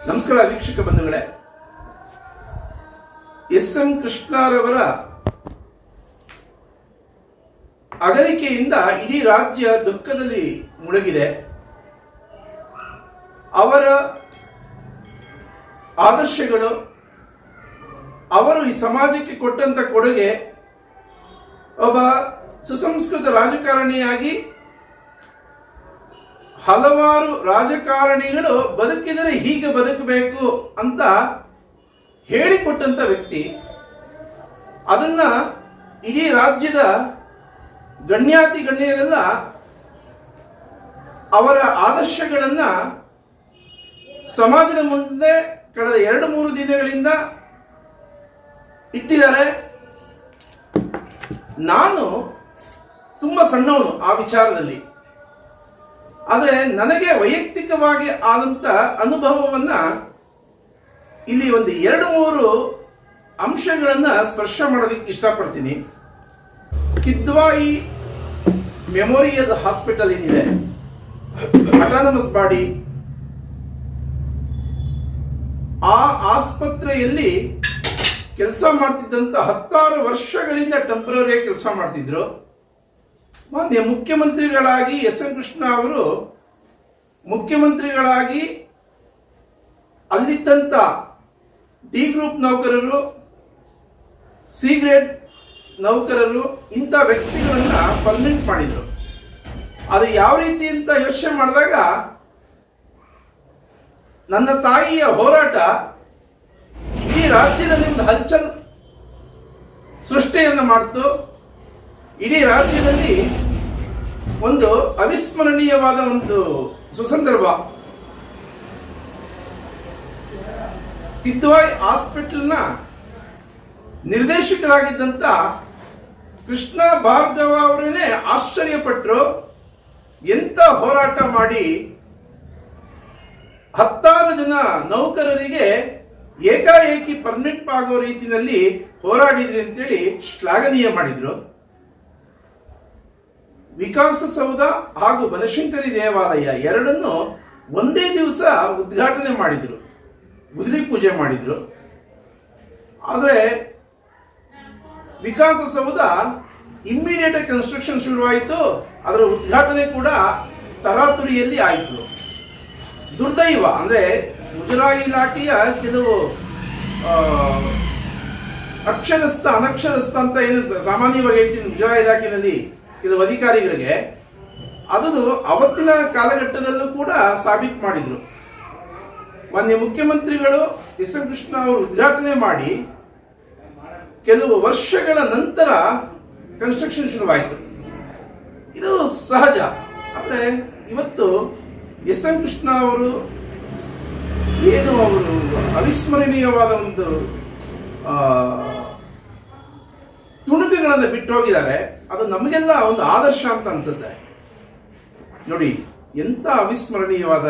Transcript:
ನಮಸ್ಕಾರ ವೀಕ್ಷಕ ಬಂಧುಗಳೇ. ಎಸ್.ಎಂ. ಕೃಷ್ಣರವರ ಅಗಲಿಕೆಯಿಂದ ಇಡೀ ರಾಜ್ಯ ದುಃಖದಲ್ಲಿ ಮುಳುಗಿದೆ. ಅವರ ಆದರ್ಶಗಳು, ಅವರು ಈ ಸಮಾಜಕ್ಕೆ ಕೊಟ್ಟಂತ ಕೊಡುಗೆ, ಒಬ್ಬ ಸುಸಂಸ್ಕೃತ ರಾಜಕಾರಣಿಯಾಗಿ ಹಲವಾರು ರಾಜಕಾರಣಿಗಳು ಬದುಕಿದರೆ ಹೀಗೆ ಬದುಕಬೇಕು ಅಂತ ಹೇಳಿಕೊಟ್ಟಂತ ವ್ಯಕ್ತಿ. ಅದನ್ನ ಇಡೀ ರಾಜ್ಯದ ಗಣ್ಯಾತಿ ಗಣ್ಯರೆಲ್ಲ ಅವರ ಆದರ್ಶಗಳನ್ನ ಸಮಾಜದ ಮುಂದೆ ಕಳೆದ 2-3 ದಿನಗಳಿಂದ ಇಟ್ಟಿದ್ದಾರೆ. ನಾನು ತುಂಬಾ ಸಣ್ಣವನು ಆ ವಿಚಾರದಲ್ಲಿ, ಆದರೆ ನನಗೆ ವೈಯಕ್ತಿಕವಾಗಿ ಆದಂತ ಅನುಭವವನ್ನ ಇಲ್ಲಿ ಒಂದು 2-3 ಅಂಶಗಳನ್ನ ಸ್ಪರ್ಶ ಮಾಡೋದಕ್ಕೆ ಇಷ್ಟಪಡ್ತೀನಿ. ಕಿದ್ವಾಯಿ ಮೆಮೋರಿಯಲ್ ಹಾಸ್ಪಿಟಲ್ ಏನಿದೆ, ಅಟಾನಮಸ್ ಬಾಡಿ, ಆ ಆಸ್ಪತ್ರೆಯಲ್ಲಿ ಕೆಲಸ ಮಾಡ್ತಿದ್ದಂತ 10 ವರ್ಷಗಳಿಂದ ಟೆಂಪರರಿ ಕೆಲಸ ಮಾಡ್ತಿದ್ರು. ಮಾನ್ಯ ಮುಖ್ಯಮಂತ್ರಿಗಳಾಗಿ ಎಸ್.ಎಂ. ಕೃಷ್ಣ ಅವರು ಮುಖ್ಯಮಂತ್ರಿಗಳಾಗಿ ಅಲ್ಲಿದ್ದಂತ ಡಿ ಗ್ರೂಪ್ ನೌಕರರು, ಸಿ ಗ್ರೇಡ್ ನೌಕರರು, ಇಂಥ ವ್ಯಕ್ತಿಗಳನ್ನ ಪರ್ಮನೆಂಟ್ ಮಾಡಿದ್ರು. ಅದು ಯಾವ ರೀತಿ ಅಂತ ಯೋಚನೆ ಮಾಡಿದಾಗ ನನ್ನ ತಾಯಿಯ ಹೋರಾಟ ಇಡೀ ರಾಜ್ಯದಲ್ಲಿ ಒಂದು ಹಲ್ಚಲ್ ಸೃಷ್ಟಿಯನ್ನು ಮಾಡಿತು. ಇಡೀ ರಾಜ್ಯದಲ್ಲಿ ಒಂದು ಅವಿಸ್ಮರಣೀಯವಾದ ಒಂದು ಸುಸಂದರ್ಭ. ಕಿದ್ವಾಯಿ ಹಾಸ್ಪಿಟಲ್ನ ನಿರ್ದೇಶಕರಾಗಿದ್ದಂತ ಕೃಷ್ಣ ಭಾರ್ಗವ ಅವರೇನೆ ಆಶ್ಚರ್ಯಪಟ್ಟರು. ಎಂತ ಹೋರಾಟ ಮಾಡಿ 10 ಜನ ನೌಕರರಿಗೆ ಏಕಾಏಕಿ ಪರ್ಮನೆಂಟ್ ಆಗೋ ರೀತಿಯಲ್ಲಿ ಹೋರಾಡಿದ್ರಿ ಅಂತೇಳಿ ಶ್ಲಾಘನೀಯ ಮಾಡಿದ್ರು. ವಿಕಾಸಸೌಧ ಹಾಗೂ ಬನಶಂಕರಿ ದೇವಾಲಯ ಎರಡನ್ನು ಒಂದೇ ದಿವಸ ಉದ್ಘಾಟನೆ ಮಾಡಿದ್ರು, ಗುದ್ದಲಿ ಪೂಜೆ ಮಾಡಿದ್ರು. ಆದರೆ ವಿಕಾಸಸೌಧ ಇಮ್ಮಿಡಿಯೇಟ್ ಕನ್ಸ್ಟ್ರಕ್ಷನ್ ಶುರುವಾಯಿತು, ಅದರ ಉದ್ಘಾಟನೆ ಕೂಡ ತರಾತುರಿಯಲ್ಲಿ ಆಯಿತು. ದುರ್ದೈವ ಅಂದ್ರೆ ಮುಜರಾಯಿ ಇಲಾಖೆಯ ಕೆಲವು ಅಕ್ಷರಸ್ಥ ಅನಕ್ಷರಸ್ಥ ಅಂತ ಏನು ಸಾಮಾನ್ಯವಾಗಿ ಹೇಳ್ತೀನಿ, ಮುಜರಾಯಿ ಇಲಾಖೆಯಲ್ಲಿ ಕೆಲವು ಅಧಿಕಾರಿಗಳಿಗೆ ಅದು ಅವತ್ತಿನ ಕಾಲಘಟ್ಟದಲ್ಲೂ ಕೂಡ ಸಾಬೀತು ಮಾಡಿದ್ರು. ಮಾನ್ಯ ಮುಖ್ಯಮಂತ್ರಿಗಳು ಎಸ್.ಎಂ. ಕೃಷ್ಣ ಅವರು ಉದ್ಘಾಟನೆ ಮಾಡಿ ಕೆಲವು ವರ್ಷಗಳ ನಂತರ ಕನ್ಸ್ಟ್ರಕ್ಷನ್ ಶುರುವಾಯಿತು. ಇದು ಸಹಜ. ಆದರೆ ಇವತ್ತು ಎಸ್.ಎಂ. ಕೃಷ್ಣ ಅವರು ಏನು ಅವರು ಅವಿಸ್ಮರಣೀಯವಾದ ಒಂದು ತುಣುಕುಗಳನ್ನು ಬಿಟ್ಟು ಹೋಗಿದ್ದಾರೆ. ಅದು ನಮಗೆಲ್ಲ ಒಂದು ಆದರ್ಶ ಅಂತ ಅನ್ಸುತ್ತೆ. ನೋಡಿ, ಎಂತ ಅವಿಸ್ಮರಣೀಯವಾದ